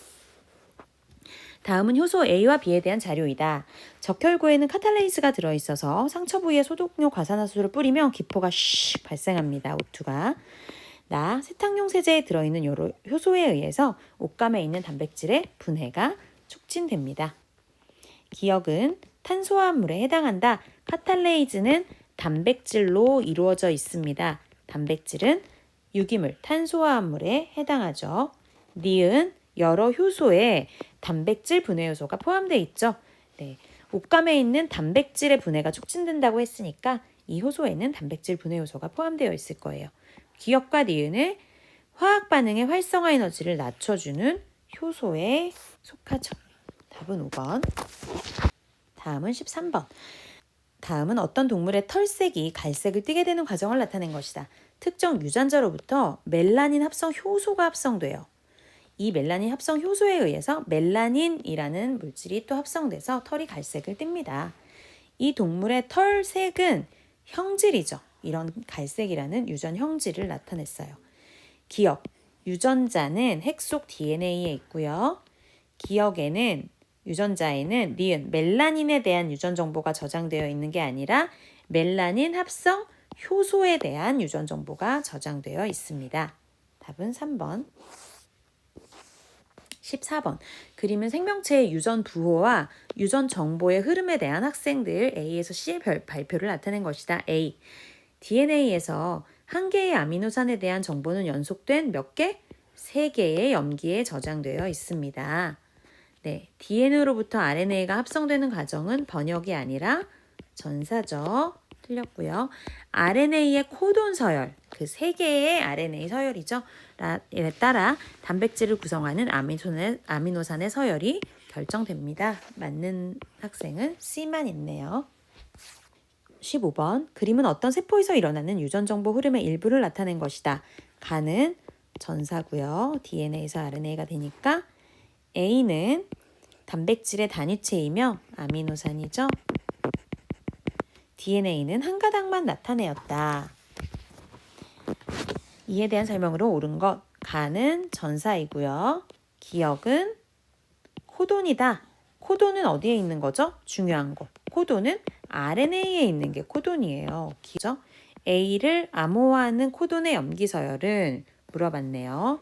다음은 효소 A와 B에 대한 자료이다. 적혈구에는 카탈레이즈가 들어있어서 상처 부위에 소독용 과산화수소를 뿌리면 기포가 슉 발생합니다. O2가. 세탁용 세제에 들어있는 효소에 의해서 옷감에 있는 단백질의 분해가 촉진됩니다. 기억은 탄수화물에 해당한다. 카탈레이즈는 단백질로 이루어져 있습니다. 단백질은 유기물, 탄수화물에 해당하죠. 니은 여러 효소에 단백질 분해 요소가 포함되어 있죠. 네, 옷감에 있는 단백질의 분해가 촉진된다고 했으니까 이 효소에는 단백질 분해 요소가 포함되어 있을 거예요. 기억과 니은은 화학 반응의 활성화 에너지를 낮춰주는 효소에 속하죠. 답은 5번. 다음은 13번. 다음은 어떤 동물의 털색이 갈색을 띠게 되는 과정을 나타낸 것이다. 특정 유전자로부터 멜라닌 합성 효소가 합성돼요. 이 멜라닌 합성 효소에 의해서 멜라닌이라는 물질이 또 합성돼서 털이 갈색을 띱니다. 이 동물의 털색은 형질이죠. 이런 갈색이라는 유전 형질을 나타냈어요. 기억, 유전자는 핵 속 DNA에 있고요. 기억에는 유전자에는 니은 멜라닌에 대한 유전 정보가 저장되어 있는 게 아니라 멜라닌 합성 효소에 대한 유전 정보가 저장되어 있습니다. 답은 3번. 14번. 그림은 생명체의 유전 부호와 유전 정보의 흐름에 대한 학생들 A에서 C의 발표를 나타낸 것이다. A. DNA에서 한 개의 아미노산에 대한 정보는 연속된 몇 개? 3개의 염기에 저장되어 있습니다. 네, DNA로부터 RNA가 합성되는 과정은 번역이 아니라 전사죠. 틀렸고요. RNA의 코돈 서열, 그 3개의 RNA 서열이죠. 에 따라 단백질을 구성하는 아미노산의 서열이 결정됩니다. 맞는 학생은 C만 있네요. 15번. 그림은 어떤 세포에서 일어나는 유전정보 흐름의 일부를 나타낸 것이다. 간은 전사고요. DNA에서 RNA가 되니까 A는 단백질의 단위체이며 아미노산이죠. DNA는 한 가닥만 나타내었다. 이에 대한 설명으로 옳은 것. 가는 전사이고요. 기억은 코돈이다. 코돈은 어디에 있는 거죠? 중요한 거. 코돈은 RNA에 있는 게 코돈이에요. 기죠? A를 암호화하는 코돈의 염기서열은 물어봤네요.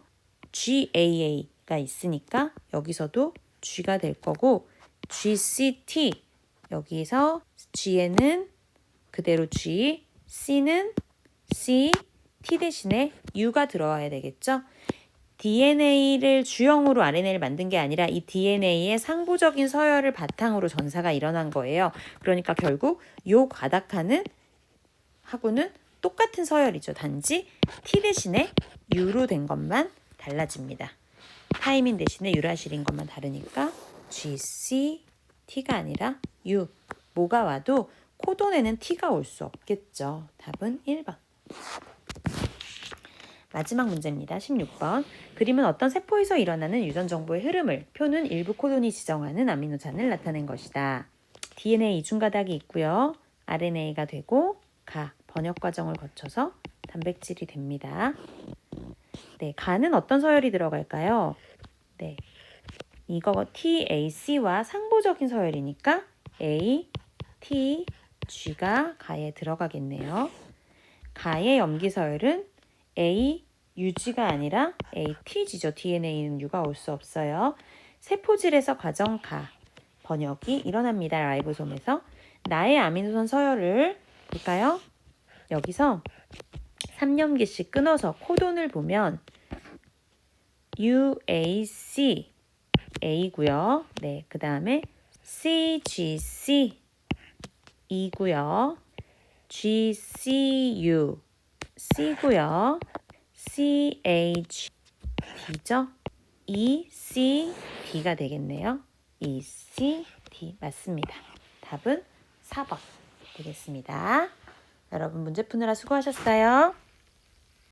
GAA가 있으니까 여기서도 G가 될 거고 GCT 여기서 G에는 그대로 G, C는 C, T 대신에 U가 들어와야 되겠죠? DNA를 주형으로 RNA를 만든 게 아니라 이 DNA의 상부적인 서열을 바탕으로 전사가 일어난 거예요. 그러니까 결국 요 가닥하는 하고는 똑같은 서열이죠. 단지 T 대신에 U로 된 것만 달라집니다. 타이민 대신에 유라실인 것만 다르니까 GC, T가 아니라 U. 뭐가 와도 코돈에는 T가 올 수 없겠죠. 답은 1번. 마지막 문제입니다. 16번. 그림은 어떤 세포에서 일어나는 유전 정보의 흐름을, 표는 일부 코돈이 지정하는 아미노산을 나타낸 것이다. DNA 이중 가닥이 있고요. RNA가 되고 번역 과정을 거쳐서 단백질이 됩니다. 네, 가는 어떤 서열이 들어갈까요? 네, 이거 TAC와 상부적인 서열이니까 A, T, G가 가에 들어가겠네요. 가의 염기 서열은 A, UG가 아니라 ATG죠. DNA는 U가 올 수 없어요. 세포질에서 과정 가, 번역이 일어납니다. 라이보솜에서. 나의 아미노산 서열을 볼까요? 여기서 3염기씩 끊어서 코돈을 보면 UAC, A고요. 네, 그 다음에 CGC, E고요. GCU, C고요. CH, D죠. ECD가 되겠네요. ECD 맞습니다. 답은 4번 되겠습니다. 여러분 문제 푸느라 수고하셨어요.